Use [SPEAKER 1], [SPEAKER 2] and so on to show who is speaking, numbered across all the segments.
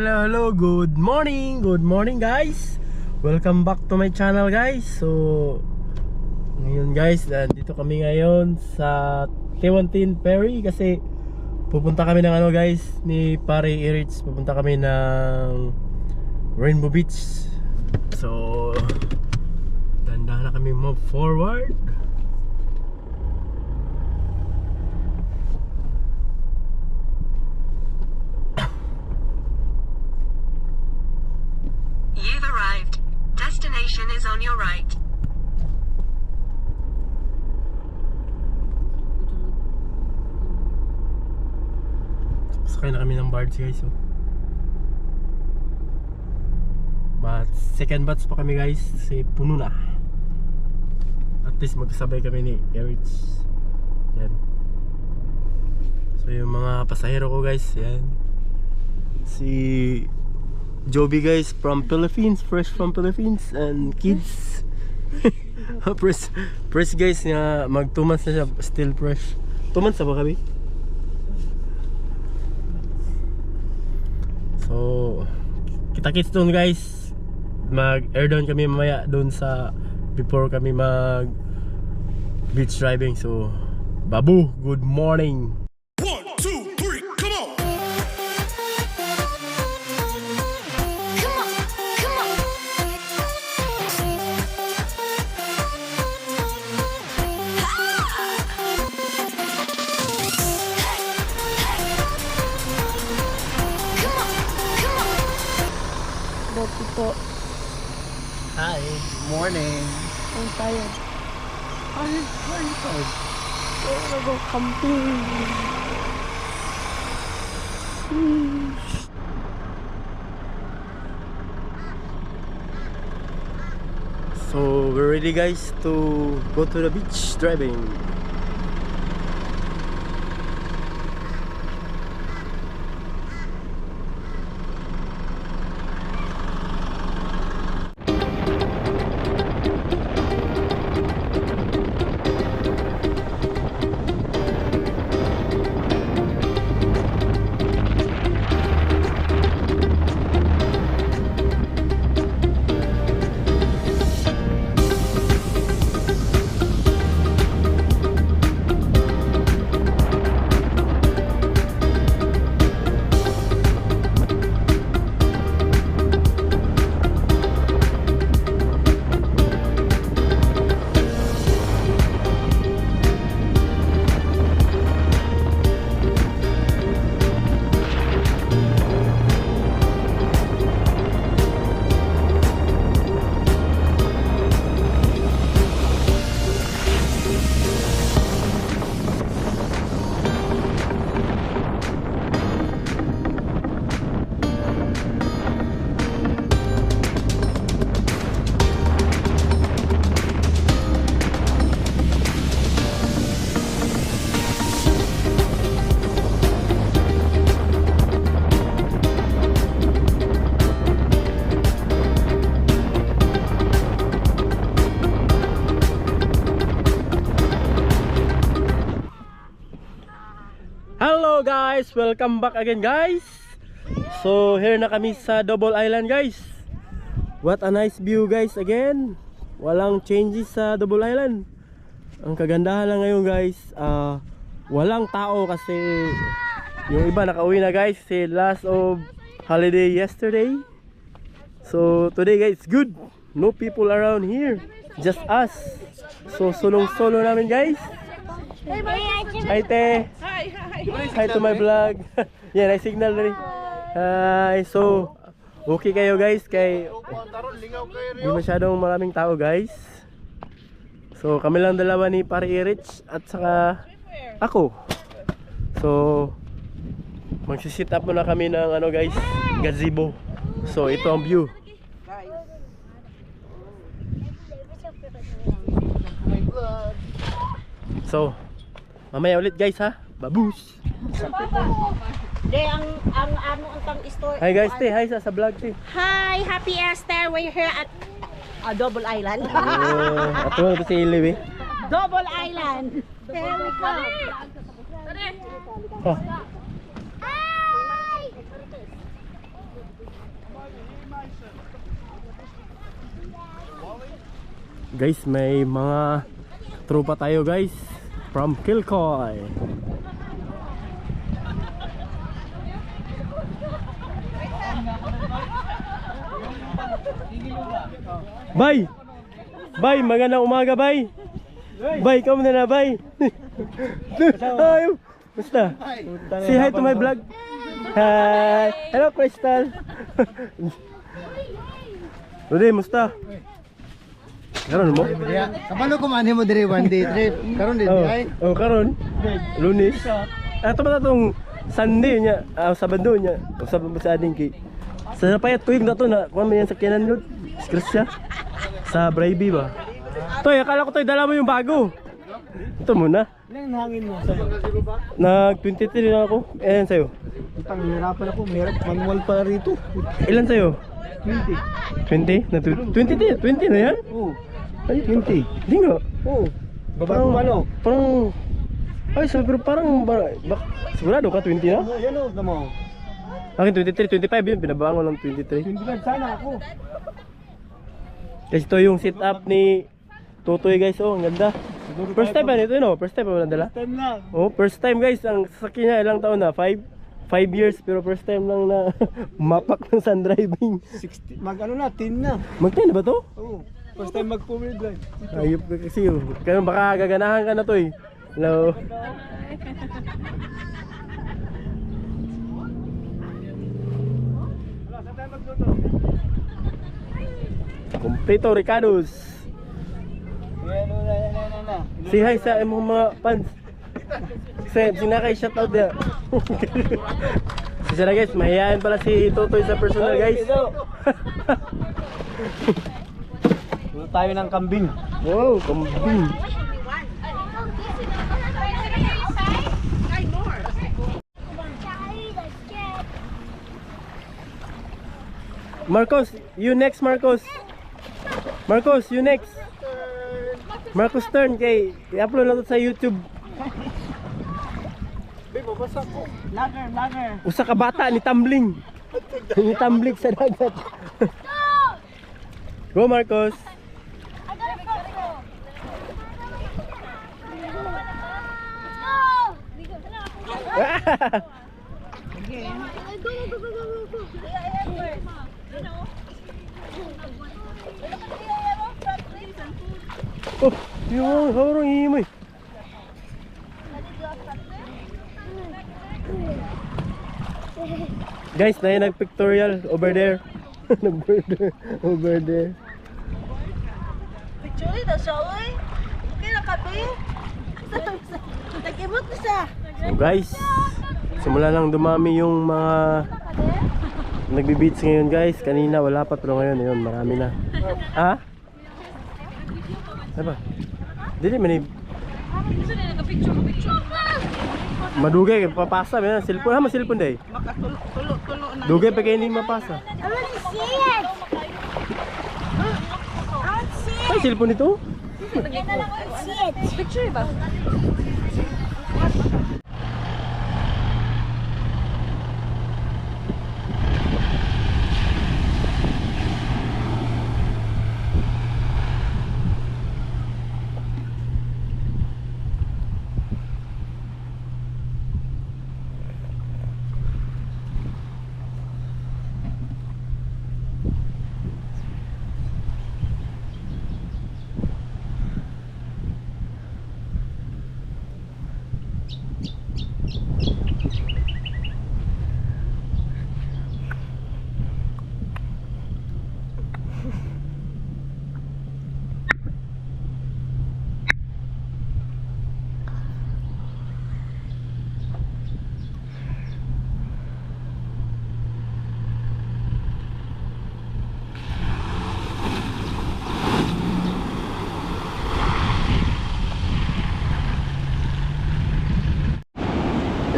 [SPEAKER 1] hello, good morning guys. Welcome back to my channel guys. So ngayon guys, dito kami ngayon sa Tewantin Ferry kasi pupunta kami ng ano guys, ni Pare Erich. Pupunta kami ng Rainbow Beach. So dahan-dahan na kami move forward.
[SPEAKER 2] You've arrived. Destination is on your right.
[SPEAKER 1] Sakay na kami ng barge guys. But second batch pa kami guys kasi puno na. At least magkasabay kami ni Erich. Yan. So yung mga pasahero ko guys, yan. Si Joby guys from Philippines, fresh from Philippines, and kids. fresh guys na mag 2 months na siya, still fresh. 2 months na ba kami? So kita-kits doon guys. Mag air down kami mamaya doon sa before kami mag beach driving. So Babu, good morning.
[SPEAKER 3] 1, 2, 3, come on!
[SPEAKER 4] Boto po.
[SPEAKER 1] Hi, morning.
[SPEAKER 4] Ang tayo. Ay, nag-camping.
[SPEAKER 1] So we're ready guys to go to the beach driving. Hello guys, welcome back again guys. So here na kami sa Double Island guys. What a nice view guys again. Walang changes sa Double Island. Ang kagandahan lang ngayon guys, walang tao kasi yung iba nakauwi na guys. Si last of holiday yesterday. So today guys, good. No people around here, just us. So solo namin guys. Hi te. Hi to my vlog. Yan, ay signal rin. Hi, so okay kayo guys kay di masyadong maraming tao guys. So kami lang dalawa ni Pare Erich at saka ako. So magsisit up muna kami ng ano guys, gazebo. So ito ang view. So mamaya ulit guys ha. Babus.
[SPEAKER 4] De, ang tang store.
[SPEAKER 1] Hi guys, te, hi sa vlog te.
[SPEAKER 4] Hi, Happy Esther. We're here at Double Island.
[SPEAKER 1] Ato na si Iliw eh.
[SPEAKER 4] Double Island. Here we come.
[SPEAKER 1] Oh. Guys, may mga tropa tayo guys from Kilcoy. Bay! Bay, magandang umaga, bay! Bay, ikaw muna na, bay! Ay, basta? Say hi to my vlog! Hi! Hello, Crystal! Rudy, musta? Karon mo?
[SPEAKER 5] Kapalo ko man mo diri one day trip. Karon din ay.
[SPEAKER 1] Oh, karon. Lunes. Ato ba tong Sunday nya, Sabado nya, Sabado sa ading ki. Sa napayat tuig na to na kuan man yan sa Kenan Road. Disgrasya. Sa Braybe ba? Toy, akala ko toy dala mo yung bago. Ito muna.
[SPEAKER 5] Nang hangin mo sa'yo.
[SPEAKER 1] Nag 23 na ako. Ilan sa'yo?
[SPEAKER 5] Itang hirapan ako, meron manual pa rito.
[SPEAKER 1] Ilan sa'yo?
[SPEAKER 5] 20.
[SPEAKER 1] 20? Na 20 na yan?
[SPEAKER 5] Oo.
[SPEAKER 1] Ay,
[SPEAKER 5] 20.
[SPEAKER 1] Hindi nga.
[SPEAKER 5] Oo. Baba ko ano?
[SPEAKER 1] Parang ay, sabi pero parang sigurado ka 20 na?
[SPEAKER 5] Yan o, tamo.
[SPEAKER 1] Akin 23, 25 yun, binabago ng 23.
[SPEAKER 5] 25 sana ako.
[SPEAKER 1] Kasi ito yung sit up ni Totoy guys, oh, ang ganda. First time ba nito, no? First time ba nadala?
[SPEAKER 5] Time lang.
[SPEAKER 1] Oh, first time guys, ang sasakyan niya ilang taon na? 5 years, pero first time lang na mapak ng sun driving.
[SPEAKER 5] 60, mag ano na, 10 na.
[SPEAKER 1] Mag-10 na ba to?
[SPEAKER 5] Oo. First time mag 4-wheel drive.
[SPEAKER 1] Ayop ka kasi oh. Kaya baka gaganahan ka na to eh. Hello. Kompleto Ricardo's.
[SPEAKER 5] Na.
[SPEAKER 1] Say hi sa imong mga fans. Sinakay shoutout dia. Sige na guys, mahihayin pala si Totoy sa personal guys.
[SPEAKER 5] Dito tayo ng kambing.
[SPEAKER 1] Wow, kambing. Marcos, you next Marcos. Marcos, you next. Marcos turn kay i-upload na to sa YouTube.
[SPEAKER 5] Lager.
[SPEAKER 1] Usa ka bata ni tumbling. Ni tumbling sa dagat. Go Marcos. Oh, yung harang himay. Guys, na yung nag-pictorial over there. Nag-border over there.
[SPEAKER 6] Picture ito siya, uy. Okay na kape. Nagimot na siya.
[SPEAKER 1] So guys, simula lang dumami yung mga nagbi-beats ngayon guys. Kanina wala pa pero ngayon marami na. Ha? Ano ba? Dili man madugay papasa man cellphone ha, cellphone day.
[SPEAKER 6] Tulo na.
[SPEAKER 1] Dugay pa kay hindi mapasa.
[SPEAKER 4] I want to see it. I want to see it.
[SPEAKER 1] Ay, cellphone ito?
[SPEAKER 4] I want to see it.
[SPEAKER 6] Picture ba?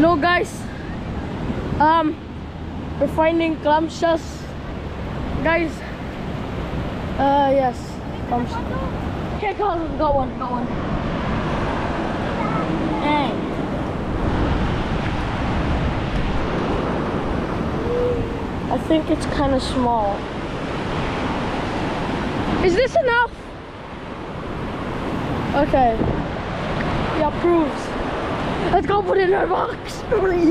[SPEAKER 7] Hello guys, we're finding clamshells, guys. Yes, clamshells. Okay, got one. Dang. I think it's kind of small. Is this enough? Okay. He approves. Let's go put it in our box. Okay.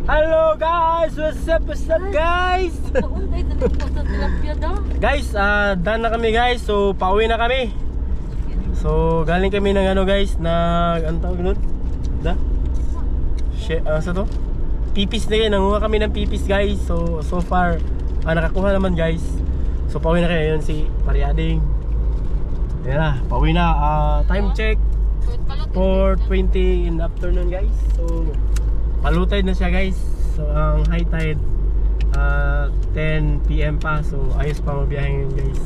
[SPEAKER 1] Hello guys! What's up guys? Guys, done na kami guys. So, pauwi na kami. So, galing kami ng ano guys, ano tawag nun? Sa to? Pipis na yun, nanguha kami ng pipis guys. So far, nakakuha naman guys. So, pauwi na kayo. Yun si Pariading. Yan na, pauwi na. Time check 4:20 in the afternoon guys. So, palutide na siya guys. So, ang high tide 10 PM pa. So, ayos pa mabiyahe ngayon guys.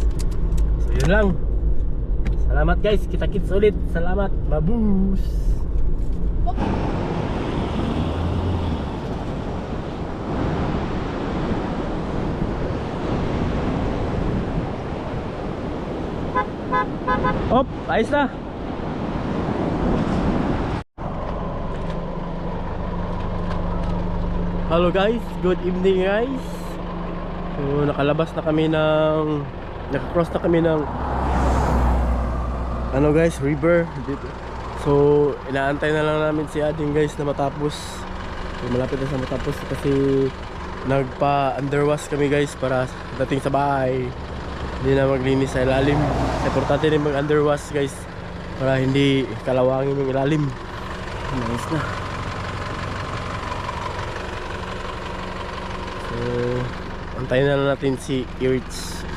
[SPEAKER 1] So, yun lang. Salamat guys, kita-kits ulit. Salamat, mabus. Op, ayos na. Hello guys, good evening guys. So nakalabas na kami ng nakakross na kami ng ano guys, river dito. So inaantay na lang namin si Ading guys na matapos. So malapit na sa matapos kasi nagpa-underwash kami guys para dating sa bahay hindi na maglinis sa ilalim. Importante din mag-underwash guys para hindi kalawangin yung ilalim. Nice na. So antayin na lang natin si Irits.